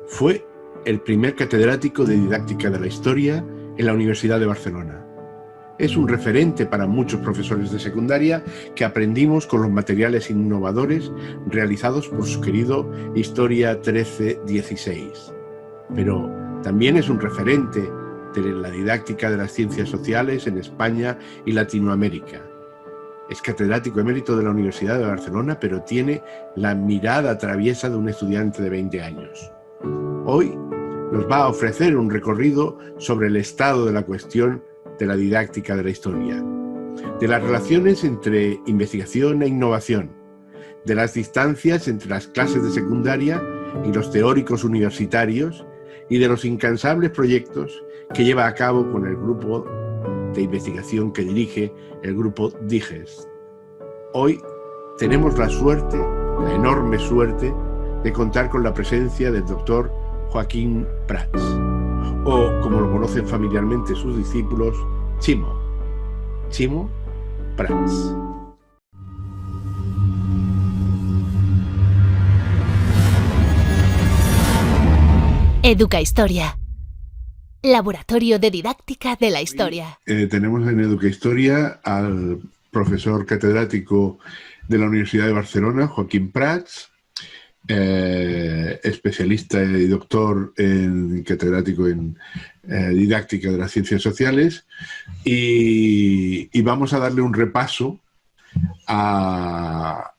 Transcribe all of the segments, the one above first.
Fue el primer catedrático de Didáctica de la Historia en la Universidad de Barcelona. Es un referente para muchos profesores de secundaria que aprendimos con los materiales innovadores realizados por su querido Historia 1316. Pero también es un referente de la didáctica de las ciencias sociales en España y Latinoamérica. Es catedrático emérito de la Universidad de Barcelona, pero tiene la mirada traviesa de un estudiante de 20 años. Hoy nos va a ofrecer un recorrido sobre el estado de la cuestión de la didáctica de la historia, de las relaciones entre investigación e innovación, de las distancias entre las clases de secundaria y los teóricos universitarios y de los incansables proyectos que lleva a cabo con el grupo de investigación que dirige, el grupo DIGES. Hoy tenemos la suerte, la enorme suerte, de contar con la presencia del doctor Joaquín Prats, o como lo conocen familiarmente sus discípulos, Chimo Prats. Educahistoria, laboratorio de didáctica de la historia. Tenemos en Educahistoria al profesor catedrático de la Universidad de Barcelona, Joaquín Prats, especialista y doctor catedrático en didáctica de las ciencias sociales, y vamos a darle un repaso a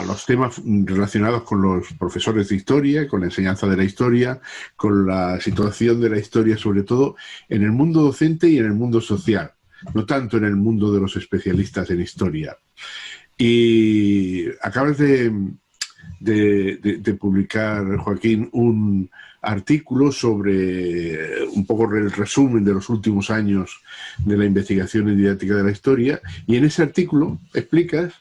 los temas relacionados con los profesores de historia, con la enseñanza de la historia, con la situación de la historia, sobre todo en el mundo docente y en el mundo social, no tanto en el mundo de los especialistas en historia. Y acabas de publicar, Joaquín, un artículo sobre un poco el resumen de los últimos años de la investigación en didáctica de la historia, y en ese artículo explicas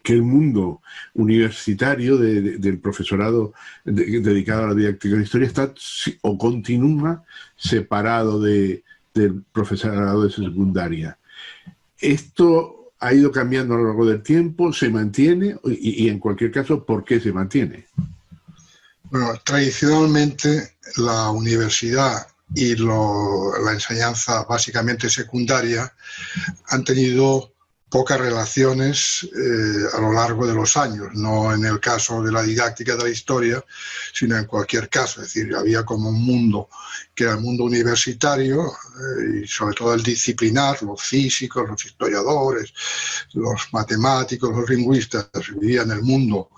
que el mundo universitario del profesorado dedicado a la didáctica de la historia está o continúa separado del profesorado de secundaria. Esto ha ido cambiando a lo largo del tiempo, se mantiene y en cualquier caso, ¿por qué se mantiene? Bueno, tradicionalmente la universidad y la enseñanza básicamente secundaria han tenido pocas relaciones a lo largo de los años, no en el caso de la didáctica de la historia, sino en cualquier caso. Es decir, había como un mundo que era el mundo universitario y sobre todo el disciplinar, los físicos, los historiadores, los matemáticos, los lingüistas vivían el mundo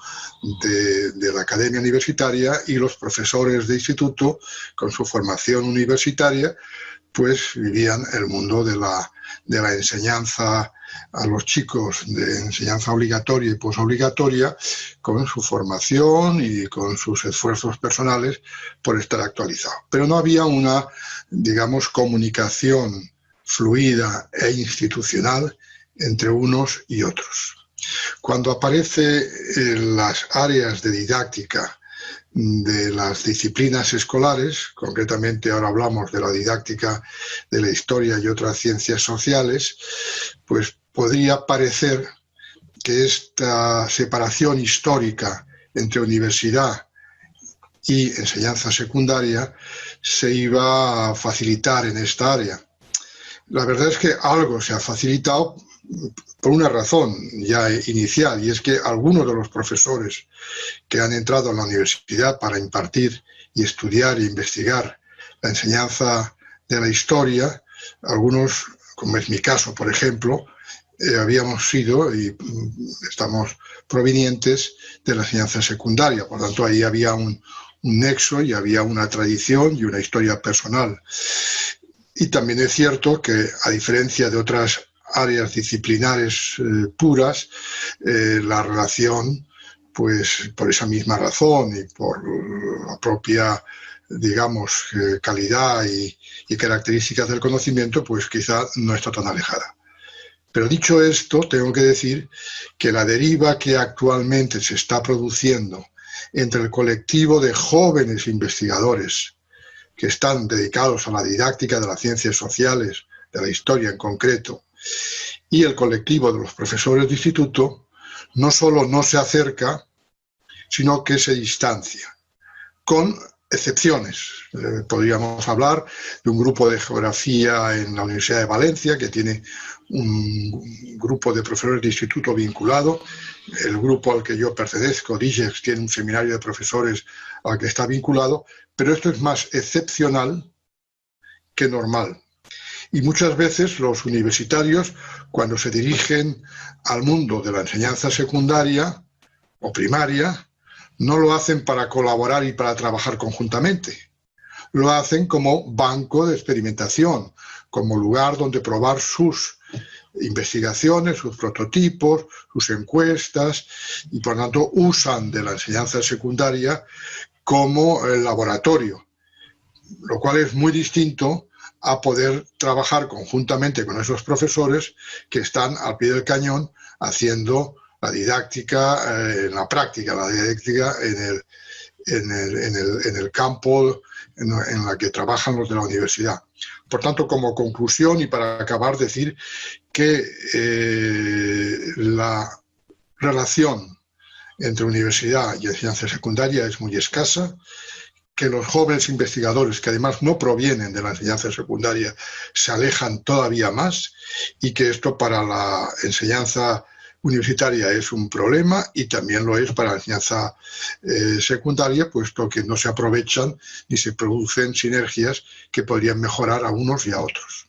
de la academia universitaria, y los profesores de instituto con su formación universitaria pues vivían el mundo de la enseñanza a los chicos, de enseñanza obligatoria y posobligatoria, con su formación y con sus esfuerzos personales por estar actualizado. Pero no había una, digamos, comunicación fluida e institucional entre unos y otros. Cuando aparece en las áreas de didáctica de las disciplinas escolares, concretamente ahora hablamos de la didáctica de la historia y otras ciencias sociales, pues podría parecer que esta separación histórica entre universidad y enseñanza secundaria se iba a facilitar en esta área. La verdad es que algo se ha facilitado por una razón ya inicial, y es que algunos de los profesores que han entrado en la universidad para impartir y estudiar e investigar la enseñanza de la historia, algunos, como es mi caso, por ejemplo, habíamos sido y estamos provenientes de la enseñanza secundaria. Por tanto, ahí había un nexo y había una tradición y una historia personal. Y también es cierto que, a diferencia de otras áreas disciplinares puras, la relación, pues por esa misma razón y por la propia, digamos, calidad y características del conocimiento, pues quizá no está tan alejada. Pero dicho esto, tengo que decir que la deriva que actualmente se está produciendo entre el colectivo de jóvenes investigadores que están dedicados a la didáctica de las ciencias sociales, de la historia en concreto, y el colectivo de los profesores de instituto, no solo no se acerca, sino que se distancia, con excepciones. Podríamos hablar de un grupo de geografía en la Universidad de Valencia que tiene un grupo de profesores de instituto vinculado. El grupo al que yo pertenezco, DIGEX, tiene un seminario de profesores al que está vinculado, pero esto es más excepcional que normal. Y muchas veces los universitarios, cuando se dirigen al mundo de la enseñanza secundaria o primaria, no lo hacen para colaborar y para trabajar conjuntamente. Lo hacen como banco de experimentación, como lugar donde probar sus investigaciones, sus prototipos, sus encuestas, y por lo tanto usan de la enseñanza secundaria como laboratorio, lo cual es muy distinto a poder trabajar conjuntamente con esos profesores que están al pie del cañón haciendo la didáctica en la práctica, la didáctica en el campo en la que trabajan los de la universidad. Por tanto, como conclusión y para acabar, decir que la relación entre universidad y enseñanza secundaria es muy escasa, que los jóvenes investigadores, que además no provienen de la enseñanza secundaria, se alejan todavía más, y que esto para la enseñanza universitaria es un problema y también lo es para la enseñanza secundaria, puesto que no se aprovechan ni se producen sinergias que podrían mejorar a unos y a otros.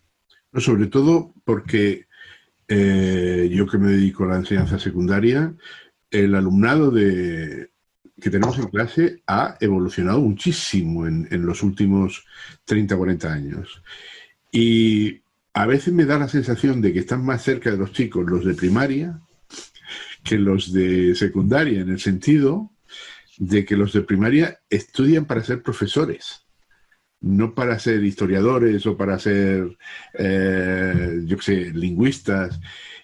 Sobre todo porque yo que me dedico a la enseñanza secundaria, el alumnado que tenemos en clase ha evolucionado muchísimo en los últimos 30 o 40 años. Y a veces me da la sensación de que están más cerca de los chicos los de primaria que los de secundaria, en el sentido de que los de primaria estudian para ser profesores, no para ser historiadores o para ser, yo qué sé, lingüistas.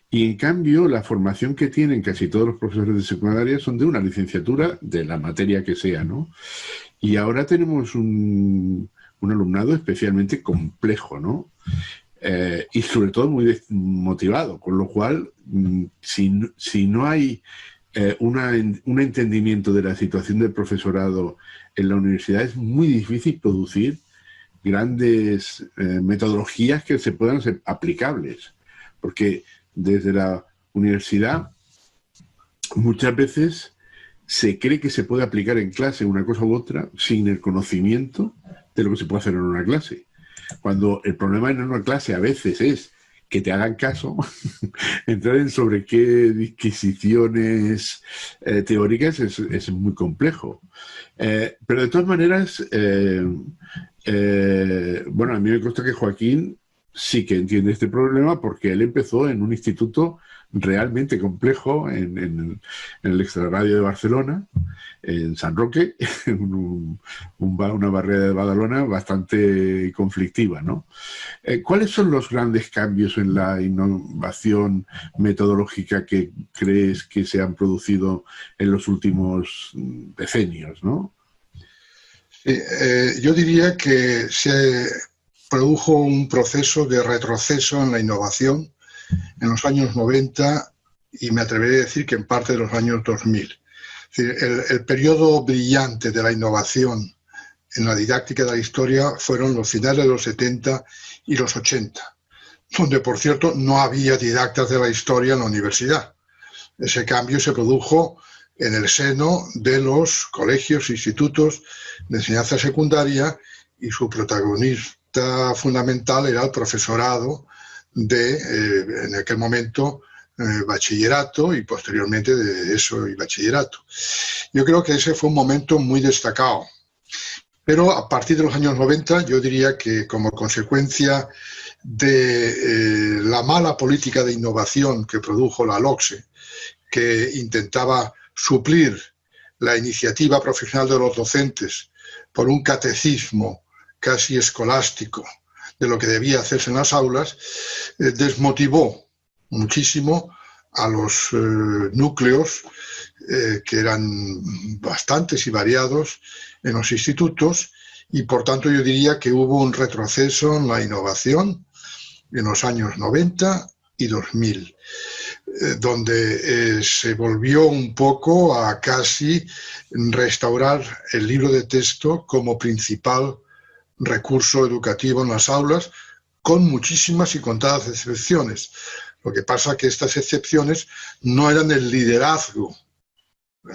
Y en cambio, la formación que tienen casi todos los profesores de secundaria son de una licenciatura de la materia que sea, ¿no? Y ahora tenemos un alumnado especialmente complejo, ¿no? Y sobre todo muy motivado, con lo cual, si no hay un entendimiento de la situación del profesorado en la universidad, es muy difícil producir grandes metodologías que se puedan ser aplicables, porque desde la universidad muchas veces se cree que se puede aplicar en clase una cosa u otra sin el conocimiento de lo que se puede hacer en una clase. Cuando el problema en una clase a veces es que te hagan caso, entrar en sobre qué disquisiciones teóricas es muy complejo. Pero de todas maneras, bueno, a mí me consta que Joaquín sí que entiende este problema, porque él empezó en un instituto realmente complejo en el Extrarradio de Barcelona, en San Roque, una barriada de Badalona bastante conflictiva, ¿no? ¿Cuáles son los grandes cambios en la innovación metodológica que crees que se han producido en los últimos decenios, ¿no? Sí, yo diría que se produjo un proceso de retroceso en la innovación en los años 90 y me atrevería a decir que en parte de los años 2000. Es decir, el periodo brillante de la innovación en la didáctica de la historia fueron los finales de los 70 y los 80, donde, por cierto, no había didactas de la historia en la universidad. Ese cambio se produjo en el seno de los colegios e institutos de enseñanza secundaria, y su protagonista fundamental era el profesorado de, en aquel momento, bachillerato, y posteriormente de ESO y bachillerato. Yo creo que ese fue un momento muy destacado. Pero a partir de los años 90, yo diría que como consecuencia de la mala política de innovación que produjo la LOCSE, que intentaba suplir la iniciativa profesional de los docentes por un catecismo casi escolástico de lo que debía hacerse en las aulas, desmotivó muchísimo a los núcleos, que eran bastantes y variados en los institutos, y por tanto yo diría que hubo un retroceso en la innovación en los años 90 y 2000. donde se volvió un poco a casi restaurar el libro de texto como principal recurso educativo en las aulas, con muchísimas y contadas excepciones. Lo que pasa es que estas excepciones no eran el liderazgo,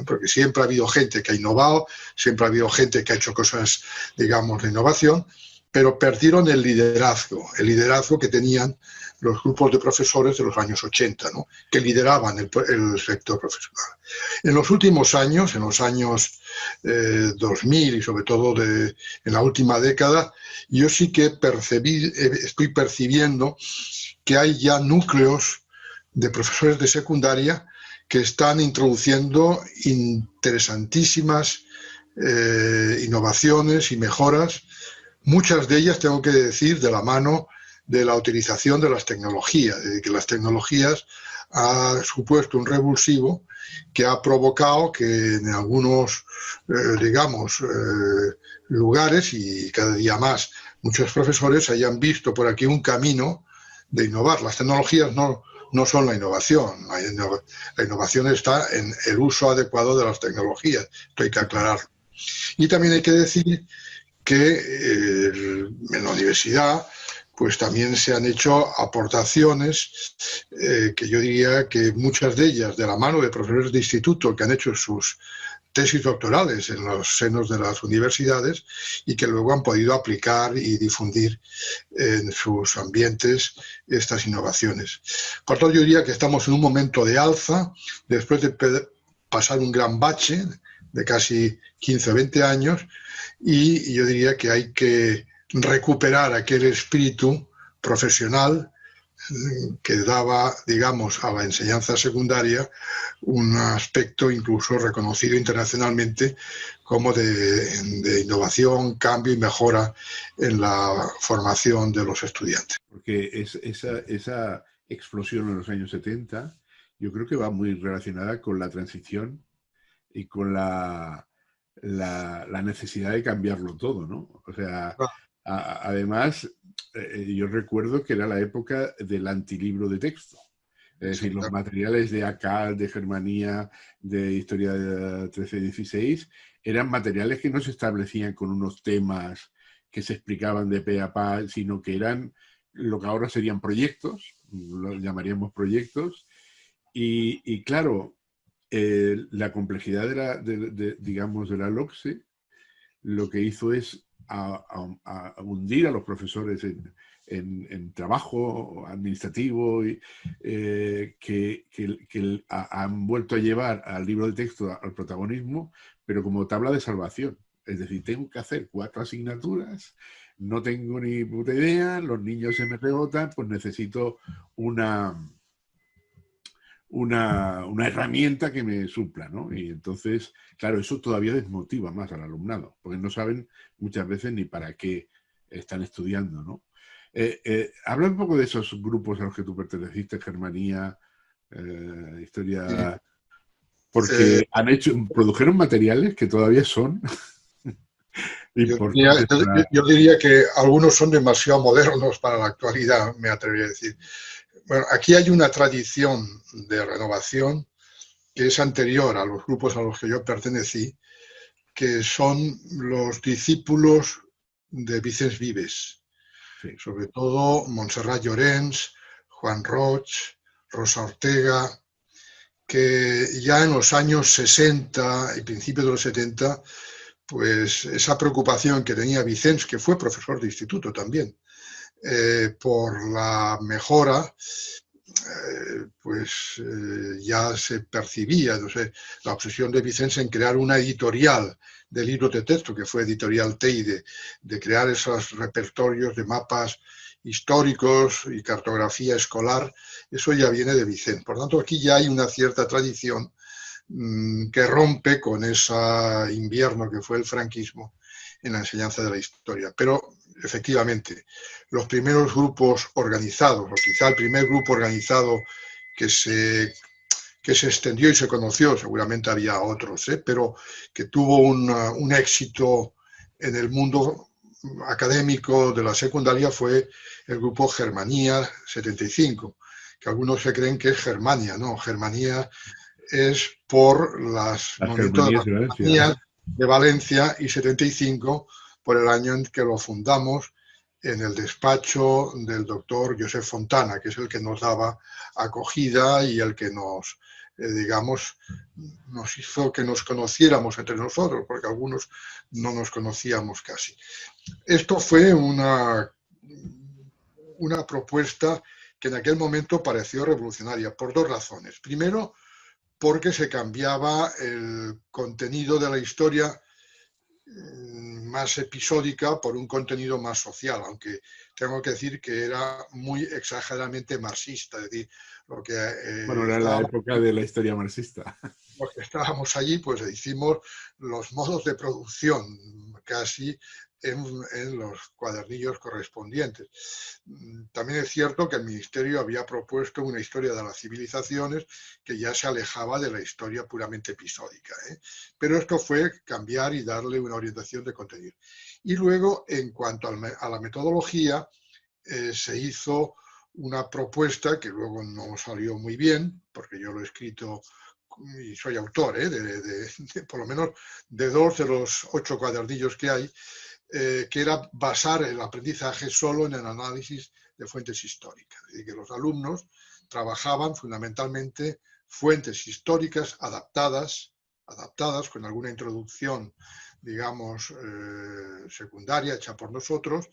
porque siempre ha habido gente que ha innovado, siempre ha habido gente que ha hecho cosas, digamos, de innovación, pero perdieron el liderazgo que tenían los grupos de profesores de los años 80, ¿no? Que lideraban el sector profesional. En los últimos años, en los años 2000 y sobre todo en la última década, yo sí que estoy percibiendo que hay ya núcleos de profesores de secundaria que están introduciendo interesantísimas innovaciones y mejoras, muchas de ellas, tengo que decir, de la mano de la utilización de las tecnologías, de que las tecnologías ha supuesto un revulsivo que ha provocado que en algunos, lugares, y cada día más, muchos profesores hayan visto por aquí un camino de innovar. Las tecnologías no son la innovación. La innovación está en el uso adecuado de las tecnologías. Esto hay que aclararlo. Y también hay que decir que en la universidad pues también se han hecho aportaciones que yo diría que muchas de ellas de la mano de profesores de instituto que han hecho sus tesis doctorales en los senos de las universidades y que luego han podido aplicar y difundir en sus ambientes estas innovaciones. Por tanto, yo diría que estamos en un momento de alza, después de pasar un gran bache de casi 15 o 20 años, y yo diría que hay que recuperar aquel espíritu profesional que daba, digamos, a la enseñanza secundaria un aspecto incluso reconocido internacionalmente como de innovación, cambio y mejora en la formación de los estudiantes. Porque esa explosión en los años 70 yo creo que va muy relacionada con la transición y con la necesidad de cambiarlo todo, ¿no? O sea, además, yo recuerdo que era la época del antilibro de texto. Es decir, los materiales de ACAD, de Germanía, de Historia de 13-16, eran materiales que no se establecían con unos temas que se explicaban de pe a pa, sino que eran lo que ahora serían proyectos, los llamaríamos proyectos, y claro, la complejidad digamos, de la LOCSE lo que hizo es a hundir a los profesores en trabajo administrativo que han vuelto a llevar al libro de texto al protagonismo, pero como tabla de salvación. Es decir, tengo que hacer 4 asignaturas, no tengo ni puta idea, los niños se me rebotan, pues necesito una herramienta que me supla, ¿no? Y entonces, claro, eso todavía desmotiva más al alumnado, porque no saben muchas veces ni para qué están estudiando, ¿no? Habla un poco de esos grupos a los que tú perteneciste, Germanía, Historia, porque produjeron materiales que todavía son importantes. Yo diría que algunos son demasiado modernos para la actualidad, me atrevería a decir. Bueno, aquí hay una tradición de renovación que es anterior a los grupos a los que yo pertenecí, que son los discípulos de Vicens Vives, sí. Sobre todo Montserrat Llorens, Juan Roig, Rosa Ortega, que ya en los años 60 y principios de los 70, pues esa preocupación que tenía Vicens, que fue profesor de instituto también, por la mejora, ya se percibía, no sé, la obsesión de Vicens en crear una editorial de libros de texto, que fue Editorial Teide, de crear esos repertorios de mapas históricos y cartografía escolar. Eso ya viene de Vicens. Por tanto, aquí ya hay una cierta tradición que rompe con ese invierno que fue el franquismo en la enseñanza de la historia. Pero, efectivamente, los primeros grupos organizados, o quizá el primer grupo organizado que se extendió y se conoció, seguramente había otros, pero que tuvo un éxito en el mundo académico de la secundaria, fue el grupo Germanía 75, que algunos se creen que es Germania, no, Germania es por las Las momentos de Germanías las de Germanías Valencia. de Valencia, y 75 por el año en que lo fundamos en el despacho del doctor Josep Fontana, que es el que nos daba acogida y el que nos, digamos, nos hizo que nos conociéramos entre nosotros, porque algunos no nos conocíamos casi. Esto fue una propuesta que en aquel momento pareció revolucionaria por dos razones. Primero, porque se cambiaba el contenido de la historia más episódica por un contenido más social, aunque tengo que decir que era muy exageradamente marxista, es decir, lo que Bueno, era la época de la historia marxista. los que estábamos allí, pues hicimos los modos de producción casi en los cuadernillos correspondientes. También es cierto que el Ministerio había propuesto una historia de las civilizaciones que ya se alejaba de la historia puramente episódica, ¿eh? Pero esto fue cambiar y darle una orientación de contenido. Y luego, en cuanto a la metodología, se hizo una propuesta que luego no salió muy bien, porque yo lo he escrito y soy autor de por lo menos de 2 de los 8 cuadernillos que hay, que era basar el aprendizaje solo en el análisis de fuentes históricas. Es decir, que los alumnos trabajaban fundamentalmente fuentes históricas adaptadas con alguna introducción, digamos, secundaria hecha por nosotros,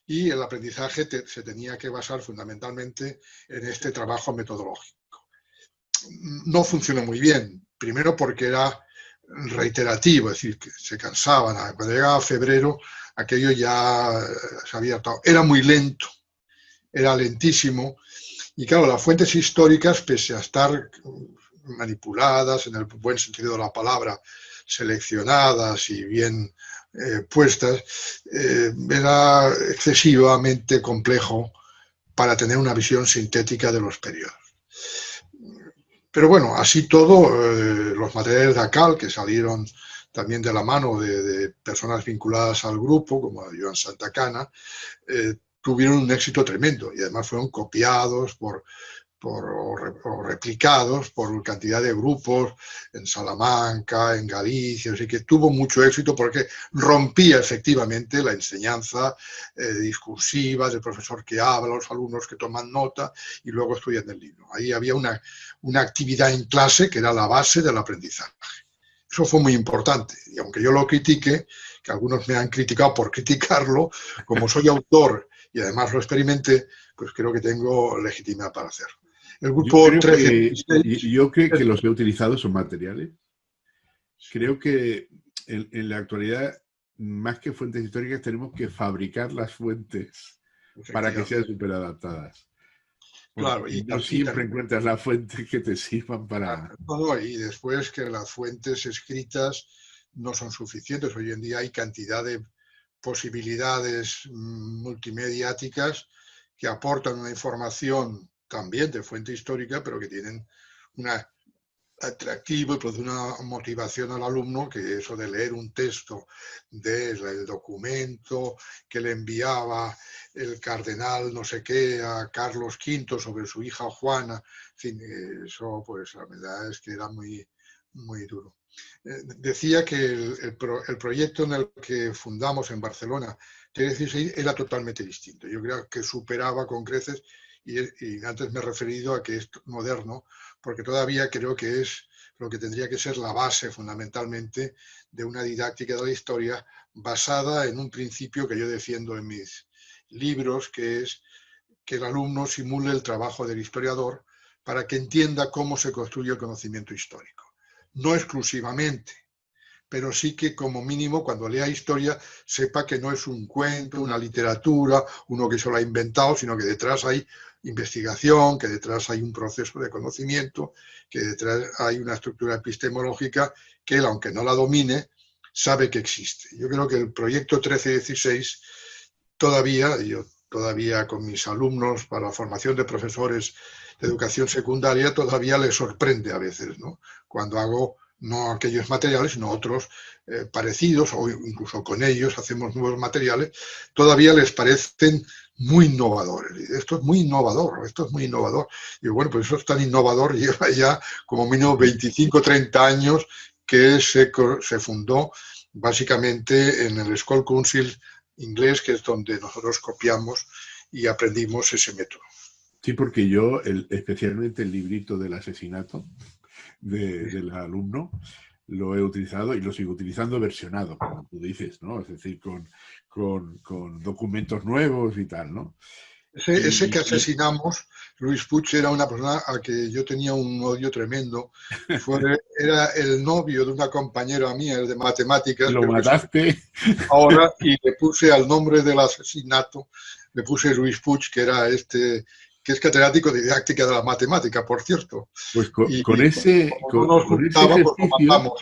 y el aprendizaje se tenía que basar fundamentalmente en este trabajo metodológico. No funcionó muy bien, primero porque era reiterativo, es decir, que se cansaban. Cuando llegaba febrero, aquello ya se había atado. Era muy lento, era lentísimo, y claro, las fuentes históricas, pese a estar manipuladas, en el buen sentido de la palabra, seleccionadas y bien puestas, era excesivamente complejo para tener una visión sintética de los periodos. Pero bueno, así todo, los materiales de ACAL, que salieron también de la mano de personas vinculadas al grupo, como Joan Santacana, tuvieron un éxito tremendo, y además fueron copiados o replicados por cantidad de grupos en Salamanca, en Galicia, así que tuvo mucho éxito porque rompía efectivamente la enseñanza discursiva del profesor que habla, los alumnos que toman nota y luego estudian el libro. Ahí había una actividad en clase que era la base del aprendizaje. Eso fue muy importante, y aunque yo lo critique, que algunos me han criticado por criticarlo, como soy autor y además lo experimenté, pues creo que tengo legitimidad para hacerlo. El grupo 1316... Yo creo que los que he utilizado son materiales. Creo que en la actualidad, más que fuentes históricas, tenemos que fabricar las fuentes para que sean superadaptadas. Claro, y no siempre encuentras las fuentes que te sirvan para... Y después que las fuentes escritas no son suficientes. Hoy en día hay cantidad de posibilidades multimediáticas que aportan una información también de fuente histórica, pero que tienen un atractivo y produce una motivación al alumno, que eso de leer un texto del documento que le enviaba el cardenal no sé qué a Carlos V sobre su hija Juana, en fin, eso pues la verdad es que era muy, muy duro. Decía que el proyecto en el que fundamos en Barcelona, T16, era totalmente distinto. Yo creo que superaba con creces, y antes me he referido a que es moderno, porque todavía creo que es lo que tendría que ser la base fundamentalmente de una didáctica de la historia basada en un principio que yo defiendo en mis libros, que es que el alumno simule el trabajo del historiador para que entienda cómo se construye el conocimiento histórico. No exclusivamente, pero sí que como mínimo cuando lea historia sepa que no es un cuento, una literatura, uno que se lo ha inventado, sino que detrás hay investigación, que detrás hay un proceso de conocimiento, que detrás hay una estructura epistemológica que él, aunque no la domine, sabe que existe. Yo creo que el proyecto 1316 todavía con mis alumnos para la formación de profesores de educación secundaria, todavía les sorprende a veces, ¿no? Cuando hago no aquellos materiales, sino otros parecidos, o incluso con ellos hacemos nuevos materiales, todavía les parecen muy innovadores. Esto es muy innovador, esto es muy innovador. Y bueno, pues eso es tan innovador, lleva ya como mínimo 25, 30 años que se fundó básicamente en el School Council inglés, que es donde nosotros copiamos y aprendimos ese método. Sí, porque yo, especialmente el librito del asesinato del alumno, lo he utilizado y lo sigo utilizando versionado, como tú dices, ¿no? Es decir, con documentos nuevos y tal, ¿no? Ese que asesinamos, Luis Puig, era una persona a que yo tenía un odio tremendo. Era el novio de una compañera mía, el de matemáticas. Lo mataste. Ahora, y le puse al nombre del asesinato, le puse Luis Puig, que era que es catedrático de didáctica de la matemática, por cierto. Pues Y con ese ejercicio, pues lo matamos.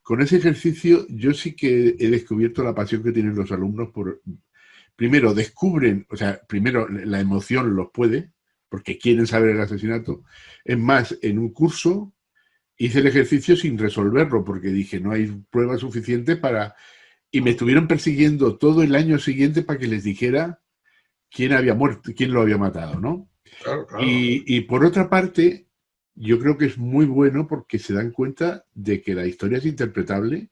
Con ese ejercicio yo sí que he descubierto la pasión que tienen los alumnos por... Primero, descubren, o sea, primero la emoción los puede, porque quieren saber el asesinato. Es más, en un curso hice el ejercicio sin resolverlo, porque dije, no hay prueba suficiente para... Y me estuvieron persiguiendo todo el año siguiente para que les dijera quién había muerto, quién lo había matado, ¿no? Claro, claro. Y por otra parte, yo creo que es muy bueno porque se dan cuenta de que la historia es interpretable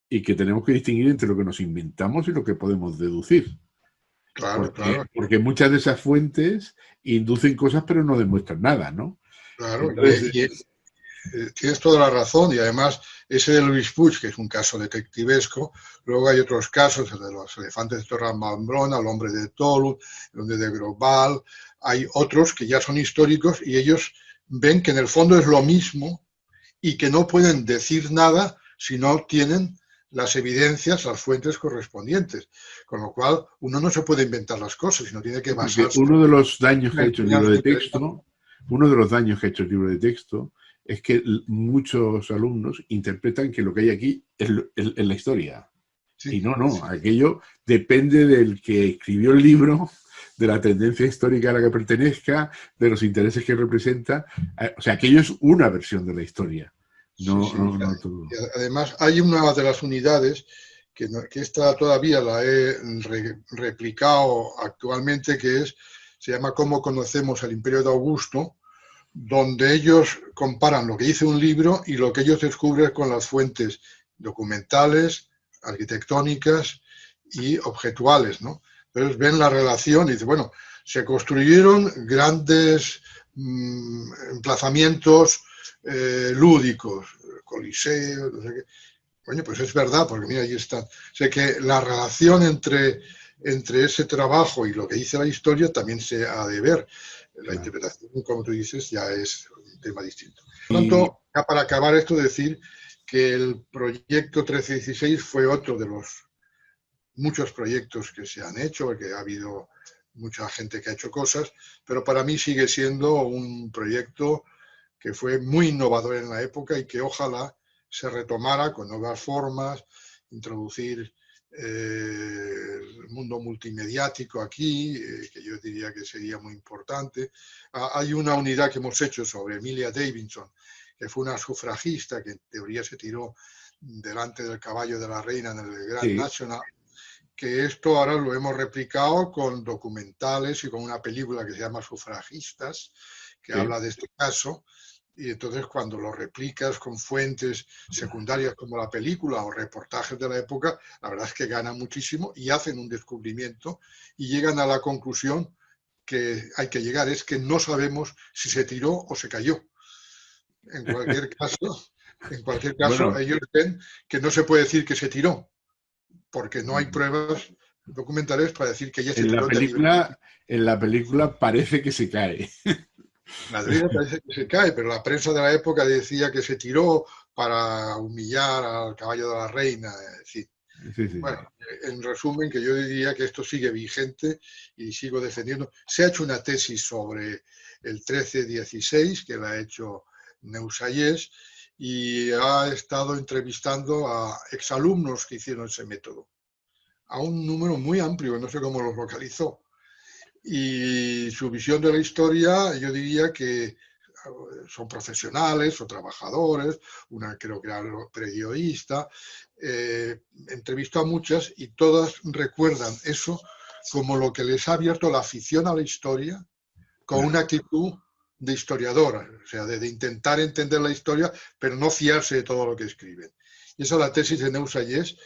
y que tenemos que distinguir entre lo que nos inventamos y lo que podemos deducir. Claro, porque muchas de esas fuentes inducen cosas pero no demuestran nada, ¿no? Claro, Entonces, tienes toda la razón, y además ese de Luis Puig, que es un caso detectivesco. Luego hay otros casos, el de los elefantes de Torredembarra, el hombre de Tolu, el hombre de Grobal. Hay otros que ya son históricos y ellos ven que en el fondo es lo mismo y que no pueden decir nada si no tienen las evidencias, las fuentes correspondientes. Con lo cual, uno no se puede inventar las cosas, sino tiene que basarse. Uno de los daños que ha hecho el libro de texto, es que muchos alumnos interpretan que lo que hay aquí es la historia. Sí, y no, aquello depende del que escribió el libro, de la tendencia histórica a la que pertenezca, de los intereses que representa. O sea, aquello es una versión de la historia. No todo. Además, hay una de las unidades que esta todavía la he replicado actualmente, se llama Cómo conocemos el Imperio de Augusto, donde ellos comparan lo que dice un libro y lo que ellos descubren con las fuentes documentales, arquitectónicas y objetuales, ¿no? Entonces ven la relación y dicen, bueno, se construyeron grandes emplazamientos lúdicos, coliseos, no sé qué. Coño, pues es verdad, porque mira, ahí está. O sea que la relación entre ese trabajo y lo que dice la historia también se ha de ver. La interpretación, como tú dices, ya es un tema distinto. Por lo tanto, ya para acabar esto, decir que el proyecto 1316 fue otro de los muchos proyectos que se han hecho, porque ha habido mucha gente que ha hecho cosas, pero para mí sigue siendo un proyecto que fue muy innovador en la época y que ojalá se retomara con nuevas formas, introducir el mundo multimediático aquí, que yo diría que sería muy importante. Hay una unidad que hemos hecho sobre Emilia Davidson, que fue una sufragista que en teoría se tiró delante del caballo de la reina en el Grand National, que esto ahora lo hemos replicado con documentales y con una película que se llama Sufragistas, que habla de este caso. Y entonces cuando lo replicas con fuentes secundarias como la película o reportajes de la época, la verdad es que ganan muchísimo y hacen un descubrimiento y llegan a la conclusión que hay que llegar, es que no sabemos si se tiró o se cayó. En cualquier caso, ellos ven que no se puede decir que se tiró, porque no hay pruebas documentales para decir que ya se tiró. En la película parece que se cae. Madrid parece que se cae, pero la prensa de la época decía que se tiró para humillar al caballo de la reina. Sí. Bueno, en resumen, que yo diría que esto sigue vigente y sigo defendiendo. Se ha hecho una tesis sobre el 1316, que la ha hecho Neusayés, y ha estado entrevistando a exalumnos que hicieron ese método, a un número muy amplio, no sé cómo los localizó. Y su visión de la historia, yo diría que son profesionales o trabajadores, una creo que era periodista, entrevistó a muchas y todas recuerdan eso como lo que les ha abierto la afición a la historia con una actitud de historiadora, o sea, de intentar entender la historia, pero no fiarse de todo lo que escriben. Y esa es la tesis de Neus Hayes,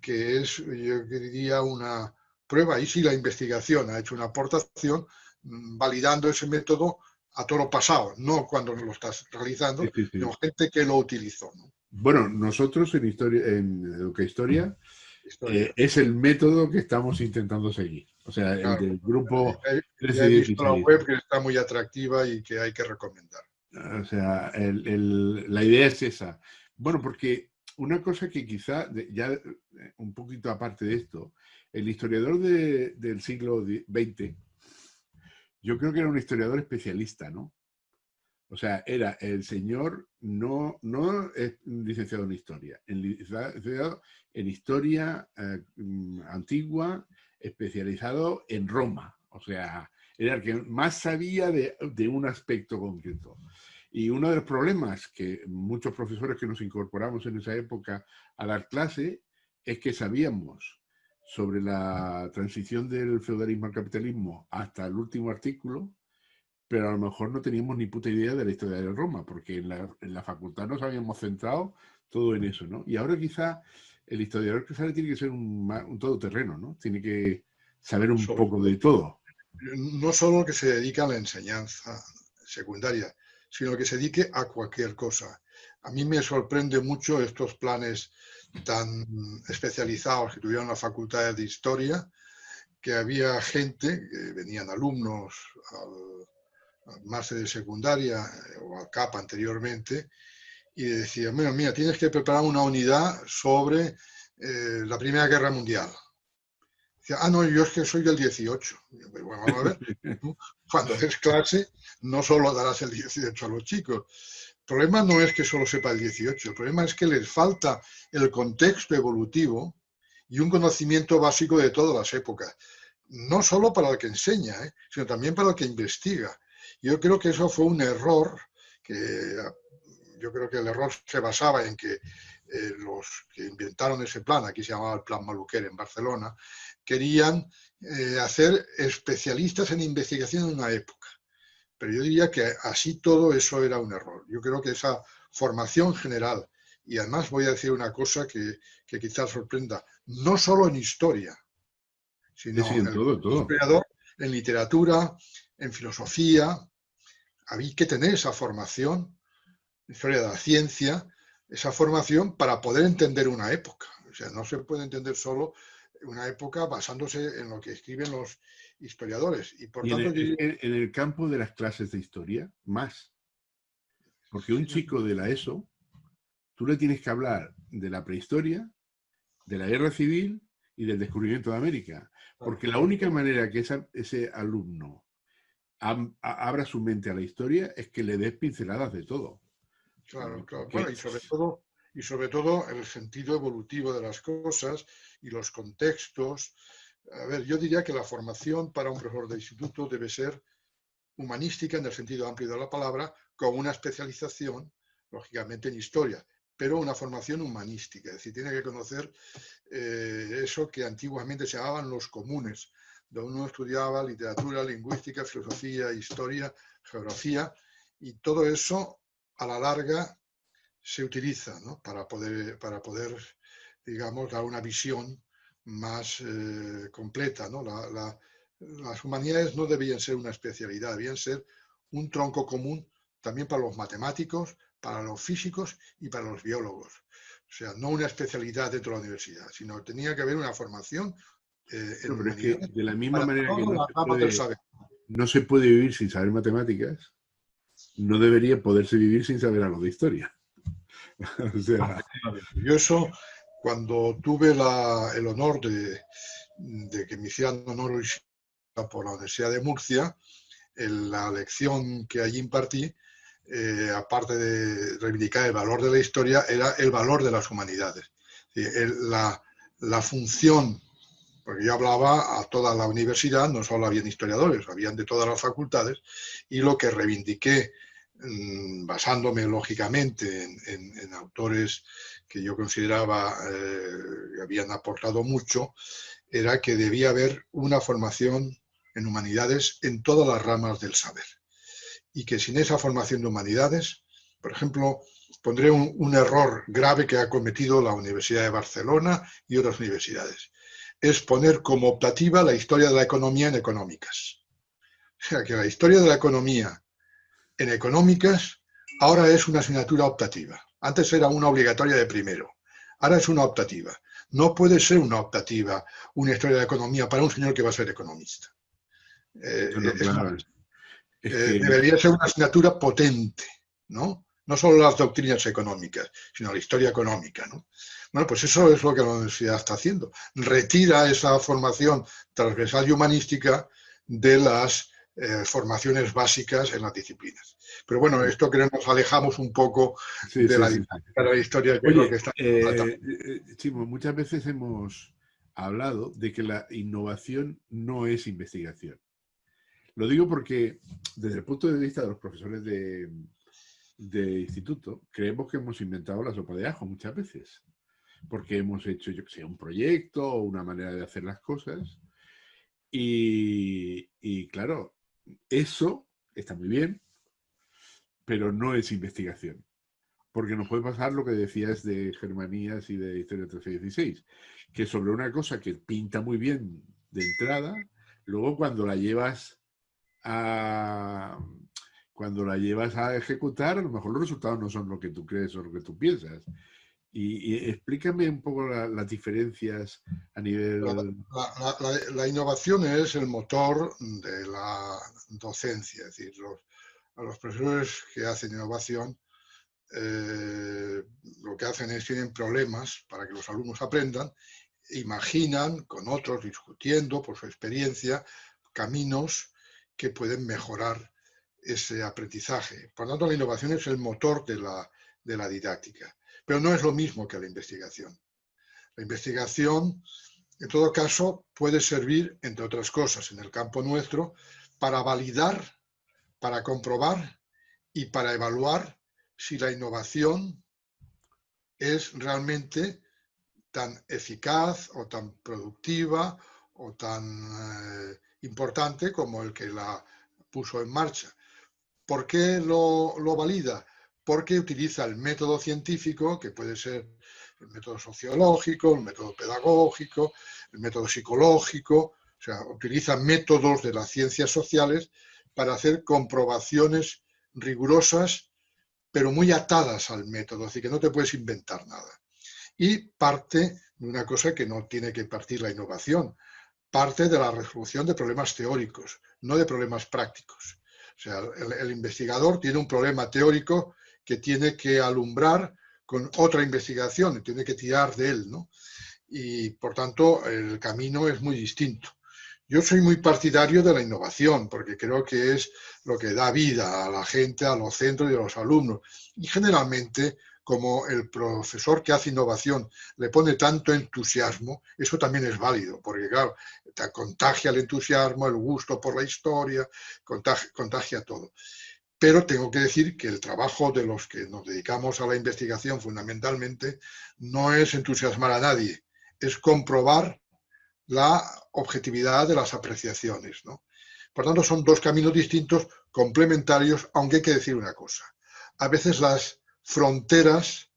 que es, yo diría, una prueba. Ahí sí la investigación ha hecho una aportación validando ese método a todo lo pasado, no cuando lo estás realizando, Sí, sí, sí. sino gente que lo utilizó, ¿no? Bueno, nosotros en historia, en Educahistoria, Historia. es el método que estamos intentando seguir. O sea, el Claro. del grupo Ya he visto la 13-16. web que está muy atractiva y que hay que recomendar. O sea, la idea es esa. Bueno, porque una cosa que quizá, ya un poquito aparte de esto, el historiador del siglo XX, yo creo que era un historiador especialista, ¿no? O sea, era el señor no es licenciado en historia, licenciado en historia antigua, especializado en Roma. O sea, era el que más sabía de un aspecto concreto. Y uno de los problemas que muchos profesores que nos incorporamos en esa época a dar clase es que sabíamos sobre la transición del feudalismo al capitalismo hasta el último artículo, pero a lo mejor no teníamos ni puta idea de la historia de Roma, porque en la facultad nos habíamos centrado todo en eso, ¿no? Y ahora quizá el historiador que sale tiene que ser un todoterreno, ¿no? Tiene que saber un poco de todo. No solo que se dedica a la enseñanza secundaria, sino que se dedique a cualquier cosa. A mí me sorprende mucho estos planes tan especializados que tuvieron las facultades de historia, que había gente, que venían alumnos al máster de secundaria o al CAP anteriormente, y decían, bueno, mira, tienes que preparar una unidad sobre la Primera Guerra Mundial. Decía, no, yo es que soy del 18. Bueno, vamos a ver, tú, cuando des clase, no solo darás el 18 a los chicos. El problema no es que solo sepa el 18, el problema es que les falta el contexto evolutivo y un conocimiento básico de todas las épocas. No solo para el que enseña, sino también para el que investiga. Yo creo que eso fue un error, que yo creo que el error se basaba en que los que inventaron ese plan, aquí se llamaba el Plan Maluquer en Barcelona, querían hacer especialistas en investigación en una época. Pero yo diría que así todo eso era un error. Yo creo que esa formación general, y además voy a decir una cosa que quizás sorprenda, no solo en historia, Sí, sí, sino en el todo, todo. historiador en literatura, en filosofía, había que tener esa formación, historia de la ciencia, esa formación para poder entender una época. O sea, no se puede entender solo una época basándose en lo que escriben los historiadores. Y por Y tanto, en el campo de las clases de historia, más. Porque un chico de la ESO, tú le tienes que hablar de la prehistoria, de la guerra civil y del descubrimiento de América. Porque la única manera que ese alumno abra su mente a la historia es que le des pinceladas de todo. claro, claro. Porque Bueno, y sobre todo el sentido evolutivo de las cosas y los contextos. A ver, yo diría que la formación para un profesor de instituto debe ser humanística en el sentido amplio de la palabra, con una especialización, lógicamente, en historia, pero una formación humanística. Es decir, tiene que conocer eso que antiguamente se llamaban los comunes, donde uno estudiaba literatura, lingüística, filosofía, historia, geografía, y todo eso a la larga se utiliza, ¿no? para poder, digamos, dar una visión más completa, ¿no? Las humanidades no debían ser una especialidad, debían ser un tronco común también para los matemáticos, para los físicos y para los biólogos. O sea, no una especialidad dentro de la universidad, sino tenía que haber una formación en pero es que humanidades de la misma para manera que todas las ramas del saber. no se puede vivir sin saber matemáticas, no debería poderse vivir sin saber algo de historia. O sea, Yo eso, cuando tuve el honor de que me hicieran honor por la Universidad de Murcia, en la lección que allí impartí, aparte de reivindicar el valor de la historia, era el valor de las humanidades. La función, porque yo hablaba a toda la universidad, no solo habían historiadores, habían de todas las facultades, y lo que reivindiqué, basándome lógicamente en autores que yo consideraba que habían aportado mucho, era que debía haber una formación en humanidades en todas las ramas del saber. Y que sin esa formación de humanidades, por ejemplo, pondré un error grave que ha cometido la Universidad de Barcelona y otras universidades. Es poner como optativa la historia de la economía en económicas. O sea, que la historia de la economía en económicas ahora es una asignatura optativa. Antes era una obligatoria de primero. Ahora es una optativa. No puede ser una optativa una historia de la economía para un señor que va a ser economista. Claro, es que Debería ser una asignatura potente, ¿no? No solo las doctrinas económicas, sino la historia económica, ¿no? Bueno, pues eso es lo que la universidad está haciendo. Retira esa formación transversal y humanística de las formaciones básicas en las disciplinas. Pero bueno, esto creo que nos alejamos un poco sí, de sí, la sí, sí. didáctica de la historia, que es lo que Oye, está tratando. Chimo, muchas veces hemos hablado de que la innovación no es investigación. Lo digo porque desde el punto de vista de los profesores de instituto, creemos que hemos inventado la sopa de ajo muchas veces, porque hemos hecho, yo que sé, un proyecto o una manera de hacer las cosas. Y claro, eso está muy bien, pero no es investigación. Porque nos puede pasar lo que decías de Germanías y de Historia 1316, que sobre una cosa que pinta muy bien de entrada, luego a, cuando la llevas a ejecutar, a lo mejor los resultados no son lo que tú crees o lo que tú piensas. Y explícame un poco las diferencias a nivel... La innovación es el motor de la docencia, es decir, a los profesores que hacen innovación lo que hacen es tienen problemas para que los alumnos aprendan, imaginan con otros, discutiendo por su experiencia, caminos que pueden mejorar ese aprendizaje. Por lo tanto, la innovación es el motor de la didáctica, pero no es lo mismo que la investigación. La investigación, en todo caso, puede servir, entre otras cosas, en el campo nuestro, para validar, para comprobar y para evaluar si la innovación es realmente tan eficaz o tan productiva o tan importante como el que la puso en marcha. ¿Por qué lo valida? Porque utiliza el método científico, que puede ser el método sociológico, el método pedagógico, el método psicológico, o sea, utiliza métodos de las ciencias sociales para hacer comprobaciones rigurosas, pero muy atadas al método, así que no te puedes inventar nada. Y parte de una cosa que no tiene que partir la innovación, parte de la resolución de problemas teóricos, no de problemas prácticos. O sea, el investigador tiene un problema teórico que tiene que alumbrar con otra investigación, y tiene que tirar de él, ¿no? Y por tanto el camino es muy distinto. Yo soy muy partidario de la innovación, porque creo que es lo que da vida a la gente, a los centros y a los alumnos. Y generalmente, como el profesor que hace innovación le pone tanto entusiasmo, eso también es válido, porque claro, te contagia el entusiasmo, el gusto por la historia, contagia todo. Pero tengo que decir que el trabajo de los que nos dedicamos a la investigación fundamentalmente no es entusiasmar a nadie, es comprobar la objetividad de las apreciaciones, ¿no? Por tanto, son dos caminos distintos, complementarios, aunque hay que decir una cosa. A veces las fronteras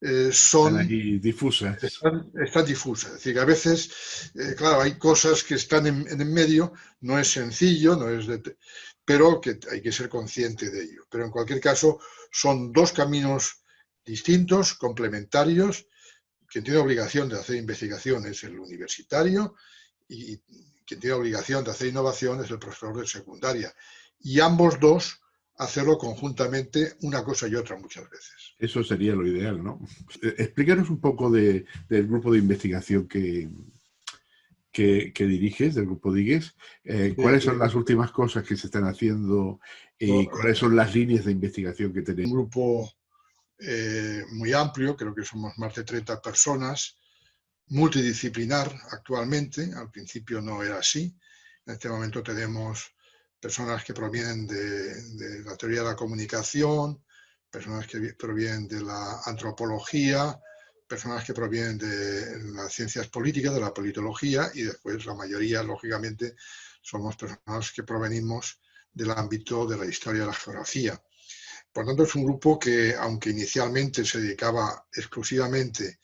Están ahí difusas. están difusas. Es decir, que a veces, claro, hay cosas que están en el medio, no es sencillo, pero que hay que ser consciente de ello. Pero en cualquier caso, son dos caminos distintos, complementarios. Quien tiene obligación de hacer investigación es el universitario y quien tiene obligación de hacer innovación es el profesor de secundaria. Y ambos dos hacerlo conjuntamente, una cosa y otra muchas veces. Eso sería lo ideal, ¿no? Explícanos un poco del grupo de investigación que diriges, del grupo DIGES. ¿Cuáles son las últimas cosas que se están haciendo y cuáles son las líneas de investigación que tenemos? Un grupo muy amplio, creo que somos más de 30 personas, multidisciplinar actualmente, al principio no era así. En este momento tenemos personas que provienen de la teoría de la comunicación, personas que provienen de la antropología, personas que provienen de las ciencias políticas, de la politología, y después la mayoría, lógicamente, somos personas que provenimos del ámbito de la historia y la geografía. Por tanto, es un grupo que, aunque inicialmente se dedicaba exclusivamente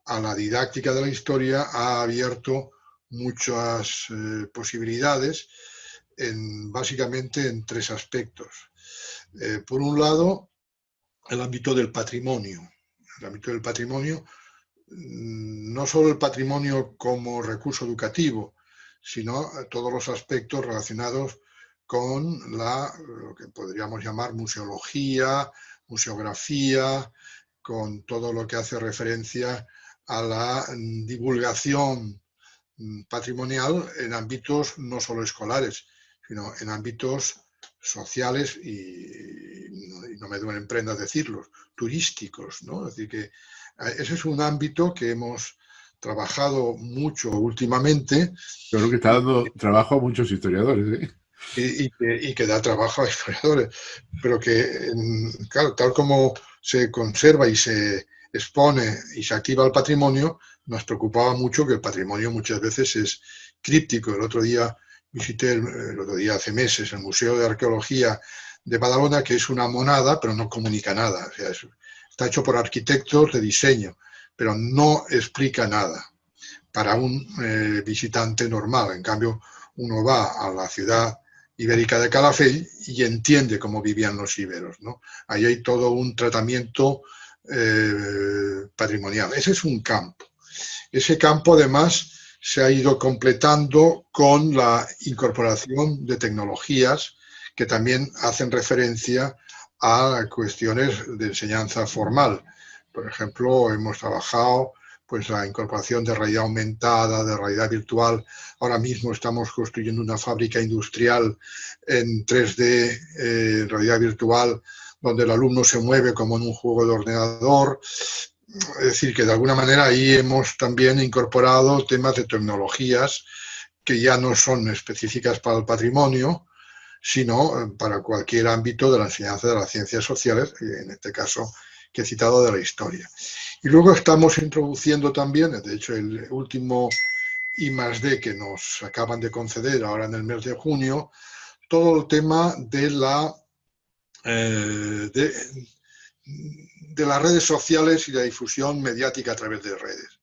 a la didáctica de la historia, ha abierto muchas posibilidades, básicamente en tres aspectos. Por un lado, el ámbito del patrimonio. El ámbito del patrimonio, no solo el patrimonio como recurso educativo, sino todos los aspectos relacionados con lo que podríamos llamar museología, museografía, con todo lo que hace referencia a la divulgación patrimonial en ámbitos no solo escolares, sino en ámbitos sociales y no me duelen prendas decirlos, turísticos, ¿no? Es decir, que ese es un ámbito que hemos trabajado mucho últimamente. Creo que está dando trabajo a muchos historiadores, ¿eh? Y que da trabajo a historiadores, pero que, claro, tal como se conserva y se expone y se activa el patrimonio, nos preocupaba mucho que el patrimonio muchas veces es críptico. El otro día visité, el otro día hace meses, el Museo de Arqueología de Badalona, que es una monada, pero no comunica nada. O sea, está hecho por arquitectos de diseño, pero no explica nada para un visitante normal. En cambio, uno va a la ciudad ibérica de Calafell y entiende cómo vivían los íberos, ¿no? Ahí hay todo un tratamiento patrimonial. Ese es un campo. Ese campo, además, se ha ido completando con la incorporación de tecnologías que también hacen referencia a cuestiones de enseñanza formal. Por ejemplo, hemos trabajado pues la incorporación de realidad aumentada, de realidad virtual. Ahora mismo estamos construyendo una fábrica industrial en 3D, realidad virtual, donde el alumno se mueve como en un juego de ordenador. Es decir, que de alguna manera ahí hemos también incorporado temas de tecnologías que ya no son específicas para el patrimonio, sino para cualquier ámbito de la enseñanza de las ciencias sociales, y en este caso que he citado de la historia. Y luego estamos introduciendo también, de hecho el último I+D que nos acaban de conceder ahora en el mes de junio, todo el tema de las redes sociales y la difusión mediática a través de redes.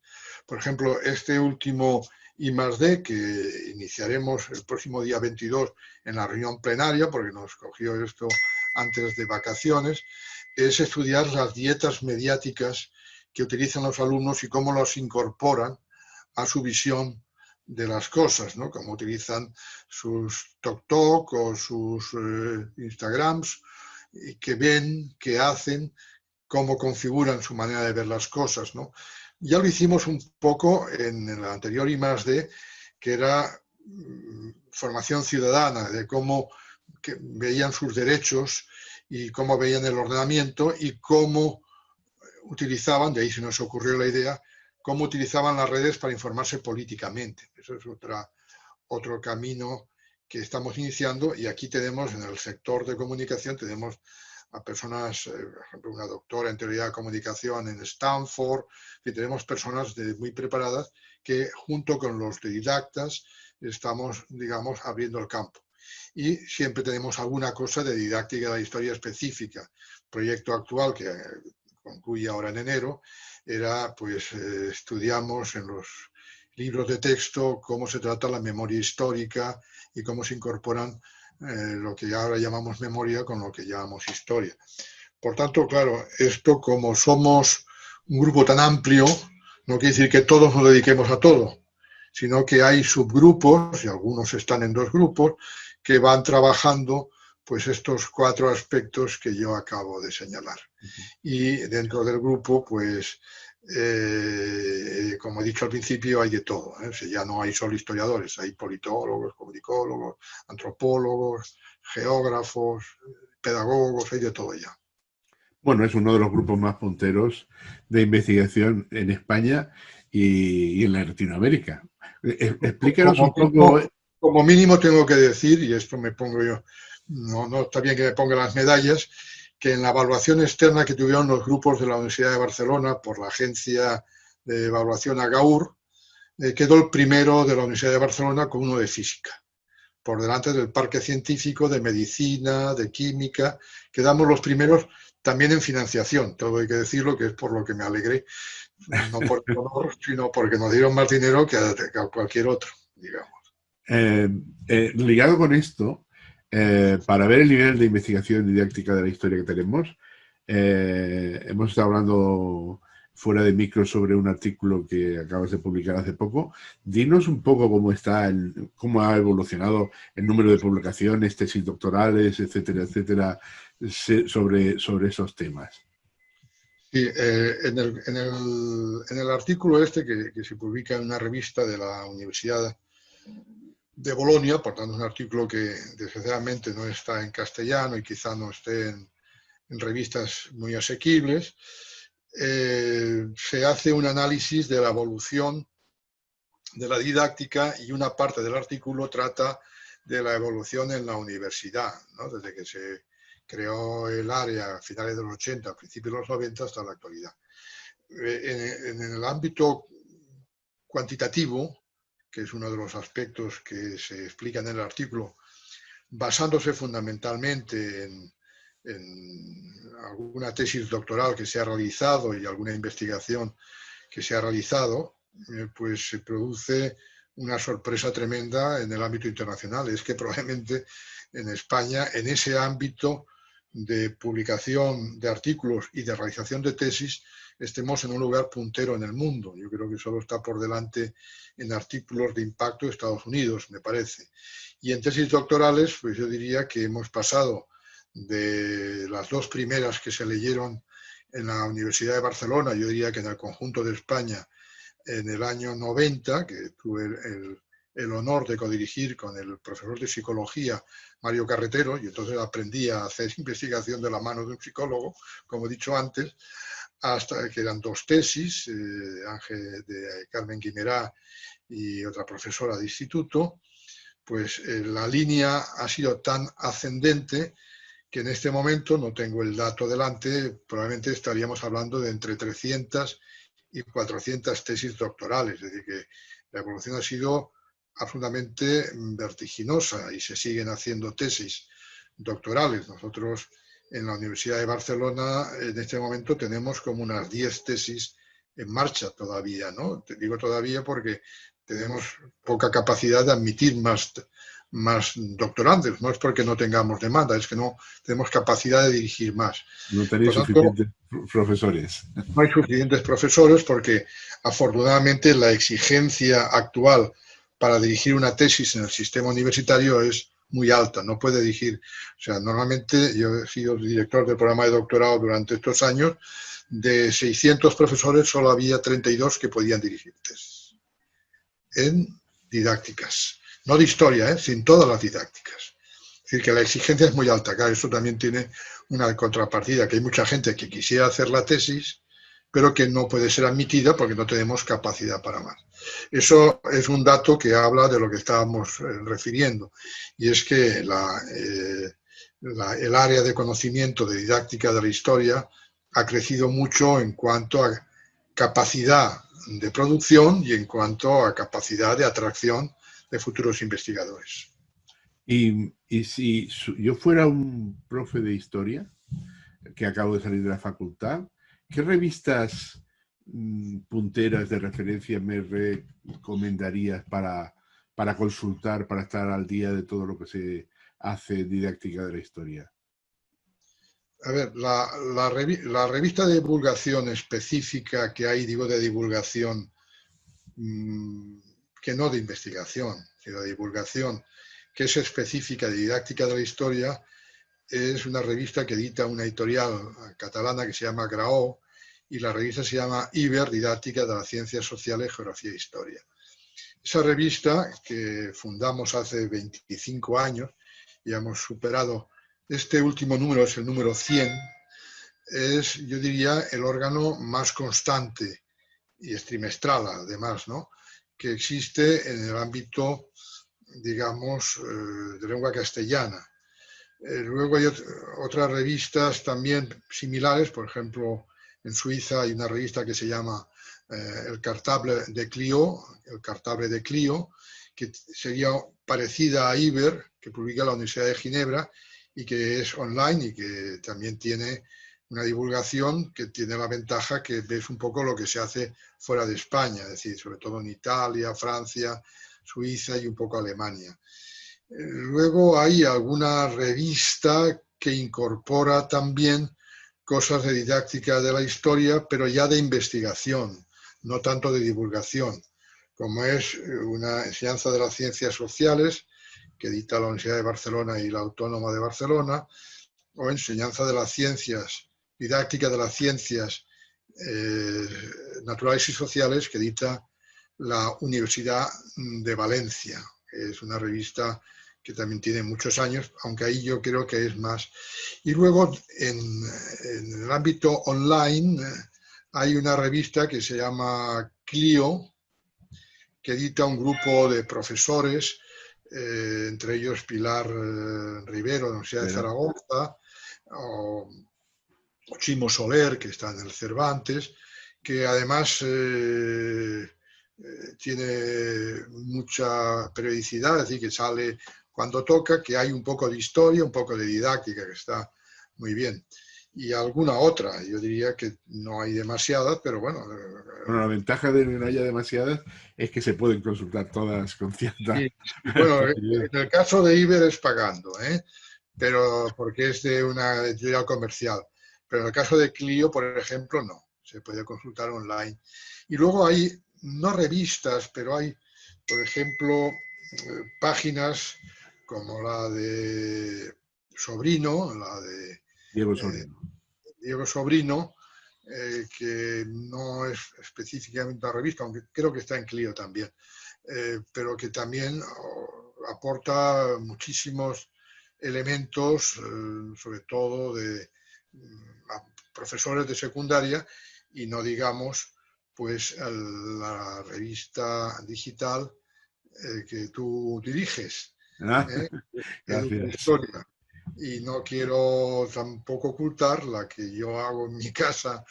Por ejemplo, este último I+D que iniciaremos el próximo día 22 en la reunión plenaria, porque nos cogió esto antes de vacaciones, es estudiar las dietas mediáticas que utilizan los alumnos y cómo los incorporan a su visión de las cosas, ¿no? Cómo utilizan sus TokTok o sus Instagrams, y que ven, que hacen, cómo configuran su manera de ver las cosas, ¿no? Ya lo hicimos un poco en el anterior I+D, que era formación ciudadana, de cómo veían sus derechos y cómo veían el ordenamiento y cómo utilizaban, de ahí se nos ocurrió la idea, cómo utilizaban las redes para informarse políticamente. Eso es otro camino que estamos iniciando, y aquí tenemos en el sector de comunicación, tenemos a personas, por ejemplo, una doctora en teoría de comunicación en Stanford, y tenemos personas muy preparadas que junto con los didactas estamos, digamos, abriendo el campo. Y siempre tenemos alguna cosa de didáctica de la historia específica. El proyecto actual, que concluye ahora en enero, era, pues, estudiamos en los libros de texto cómo se trata la memoria histórica y cómo se incorporan lo que ahora llamamos memoria con lo que llamamos historia. Por tanto, claro, esto, como somos un grupo tan amplio, no quiere decir que todos nos dediquemos a todo, sino que hay subgrupos, y algunos están en 2 grupos, que van trabajando pues estos 4 aspectos que yo acabo de señalar. Y dentro del grupo, pues, como he dicho al principio, hay de todo, ¿eh? O sea, ya no hay solo historiadores, hay politólogos, comunicólogos, antropólogos, geógrafos, pedagogos, hay de todo ya. Bueno, es uno de los grupos más punteros de investigación en España y en Latinoamérica. Explícanos un poco. Como mínimo tengo que decir, y esto me pongo yo, no está bien que me ponga las medallas, que en la evaluación externa que tuvieron los grupos de la Universidad de Barcelona por la agencia de evaluación AGAUR, quedó el primero de la Universidad de Barcelona con uno de física, por delante del parque científico, de medicina, de química. Quedamos los primeros también en financiación, todo hay que decirlo, que es por lo que me alegré, no por el honor, sino porque nos dieron más dinero que a cualquier otro, digamos. Ligado con esto, para ver el nivel de investigación didáctica de la historia que tenemos, hemos estado hablando fuera de micro sobre un artículo que acabas de publicar hace poco. Dinos un poco cómo ha evolucionado el número de publicaciones, tesis doctorales, etcétera, etcétera, sobre esos temas. Sí, en el artículo este que se publica en una revista de la Universidad de Bolonia, por tanto es un artículo que desgraciadamente no está en castellano y quizá no esté en revistas muy asequibles, se hace un análisis de la evolución de la didáctica y una parte del artículo trata de la evolución en la universidad, ¿no? Desde que se creó el área a finales de los 80, a principios de los 90 hasta la actualidad. En el ámbito cuantitativo, que es uno de los aspectos que se explican en el artículo, basándose fundamentalmente en alguna tesis doctoral que se ha realizado y alguna investigación que se ha realizado, pues se produce una sorpresa tremenda en el ámbito internacional. Es que probablemente en España, en ese ámbito de publicación de artículos y de realización de tesis, estemos en un lugar puntero en el mundo. Yo creo que solo está por delante en artículos de impacto de Estados Unidos, me parece. Y en tesis doctorales, pues yo diría que hemos pasado de las dos primeras que se leyeron en la Universidad de Barcelona, yo diría que en el conjunto de España, en el año 90, que tuve el honor de codirigir con el profesor de psicología Mario Carretero, y entonces aprendí a hacer investigación de la mano de un psicólogo, como he dicho antes, hasta que eran dos tesis, Ángel de Carmen Guimerá y otra profesora de instituto. Pues la línea ha sido tan ascendente que en este momento, no tengo el dato delante, probablemente estaríamos hablando de entre 300 y 400 tesis doctorales. Es decir, que la evolución ha sido absolutamente vertiginosa y se siguen haciendo tesis doctorales. Nosotros en la Universidad de Barcelona en este momento tenemos como unas 10 tesis en marcha todavía, ¿no? Te digo todavía porque tenemos poca capacidad de admitir más doctorandos. No es porque no tengamos demanda, es que no tenemos capacidad de dirigir más. No tenéis Por tanto, suficientes profesores. no hay suficientes profesores porque afortunadamente la exigencia actual para dirigir una tesis en el sistema universitario es muy alta, no puede dirigir. O sea, normalmente yo he sido director del programa de doctorado durante estos años, de 600 profesores solo había 32 que podían dirigir tesis en didácticas. No de historia, sin todas las didácticas. Es decir, que la exigencia es muy alta. Claro, eso también tiene una contrapartida, que hay mucha gente que quisiera hacer la tesis, pero que no puede ser admitida porque no tenemos capacidad para más. Eso es un dato que habla de lo que estábamos refiriendo, y es que el área de conocimiento de didáctica de la historia ha crecido mucho en cuanto a capacidad de producción y en cuanto a capacidad de atracción de futuros investigadores. Y si yo fuera un profe de historia, que acabo de salir de la facultad, ¿qué revistas punteras de referencia me recomendarías para consultar, para estar al día de todo lo que se hace didáctica de la historia? A ver, la revista de divulgación específica que hay, digo de divulgación, que no de investigación, sino de divulgación, que es específica de didáctica de la historia, es una revista que edita una editorial catalana que se llama Graó, y la revista se llama Iber, Didáctica de las Ciencias Sociales, Geografía e Historia. Esa revista, que fundamos hace 25 años, y hemos superado, este último número es el número 100, es, yo diría, el órgano más constante, y es trimestral además, ¿no?, que existe en el ámbito, digamos, de lengua castellana. Luego hay otras revistas también similares, por ejemplo, en Suiza hay una revista que se llama el Cartable de Clio, que sería parecida a Iber, que publica la Universidad de Ginebra y que es online y que también tiene una divulgación que tiene la ventaja que ves un poco lo que se hace fuera de España, es decir, sobre todo en Italia, Francia, Suiza y un poco Alemania. Luego hay alguna revista que incorpora también cosas de didáctica de la historia, pero ya de investigación, no tanto de divulgación, como es una enseñanza de las ciencias sociales, que edita la Universidad de Barcelona y la Autónoma de Barcelona, o enseñanza de las ciencias, didáctica de las ciencias naturales y sociales, que edita la Universidad de Valencia, que es una revista que también tiene muchos años, aunque ahí yo creo que es más. Y luego en el ámbito online hay una revista que se llama Clio, que edita un grupo de profesores, entre ellos Pilar Rivero, de la Universidad de Zaragoza, o Chimo Soler, que está en el Cervantes, que además tiene mucha periodicidad, es decir, que sale cuando toca, que hay un poco de historia, un poco de didáctica, que está muy bien. Y alguna otra, yo diría que no hay demasiadas, pero bueno. Bueno, la ventaja de que no haya demasiadas es que se pueden consultar todas con cierta... Sí. Bueno, en el caso de Iber es pagando, pero porque es de una editorial comercial. Pero en el caso de Clio, por ejemplo, no. Se puede consultar online. Y luego hay, no revistas, pero hay, por ejemplo, páginas como la de Sobrino, la de Diego Sobrino. Diego Sobrino, que no es específicamente una revista, aunque creo que está en Clio también, pero que también aporta muchísimos elementos, sobre todo de profesores de secundaria, y no digamos pues la revista digital que tú diriges, Gracias. Historia. Y no quiero tampoco ocultar la que yo hago en mi casa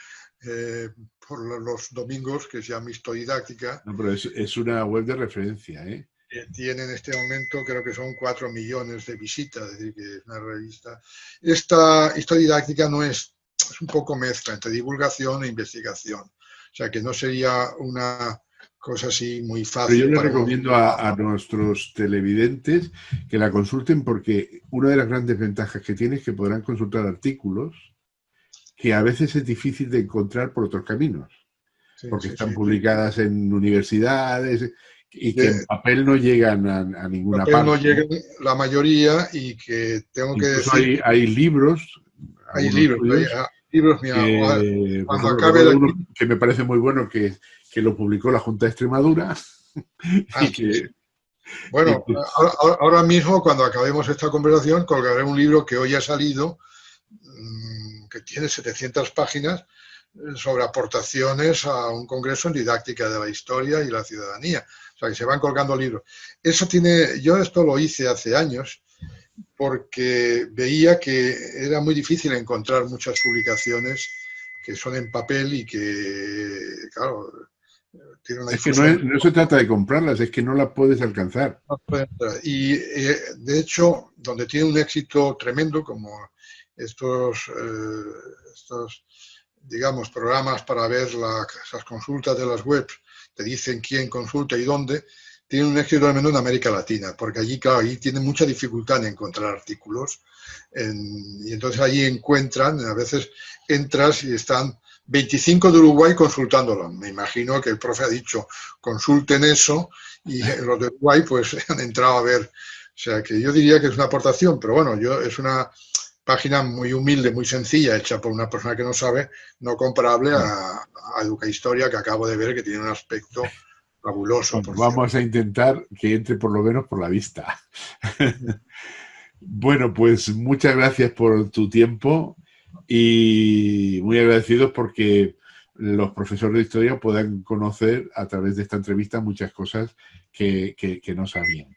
por los domingos, que se llama Historididáctica. No, pero es una web de referencia, ¿eh? Tiene en este momento, creo que son 4 millones de visitas, es decir, que es una revista. Esta Historididáctica no es un poco mezcla entre divulgación e investigación. O sea, que no sería una cosa así muy fácil. Pero yo les recomiendo a nuestros televidentes que la consulten, porque una de las grandes ventajas que tiene es que podrán consultar artículos que a veces es difícil de encontrar por otros caminos, porque están publicadas en universidades y que en papel no llegan a ninguna parte. No llegan la mayoría, y que tengo que decir... Hay libros. Hay libros, mira, cuando acabe uno que me parece muy bueno, que lo publicó la Junta de Extremadura. Bueno, ahora mismo, cuando acabemos esta conversación, colgaré un libro que hoy ha salido, que tiene 700 páginas, sobre aportaciones a un congreso en didáctica de la historia y la ciudadanía. O sea, que se van colgando libros. Yo esto lo hice hace años, porque veía que era muy difícil encontrar muchas publicaciones que son en papel y que, claro, tienen una difusión. Es que no se trata de comprarlas, es que no las puedes alcanzar. Y de hecho, donde tiene un éxito tremendo, como estos digamos, programas para ver las consultas de las webs, te dicen quién consulta y dónde, tiene un éxito tremendo en América Latina, porque allí, claro, allí tienen mucha dificultad en encontrar artículos, y entonces allí encuentran, a veces entras y están 25 de Uruguay consultándolo. Me imagino que el profe ha dicho, consulten eso, y los de Uruguay pues han entrado a ver. O sea, que yo diría que es una aportación, pero bueno, es una página muy humilde, muy sencilla, hecha por una persona que no sabe, no comparable a Educahistoria, que acabo de ver, que tiene un aspecto fabuloso. Bueno, vamos a intentar que entre por lo menos por la vista. Bueno, pues muchas gracias por tu tiempo y muy agradecidos porque los profesores de historia puedan conocer a través de esta entrevista muchas cosas que no sabían.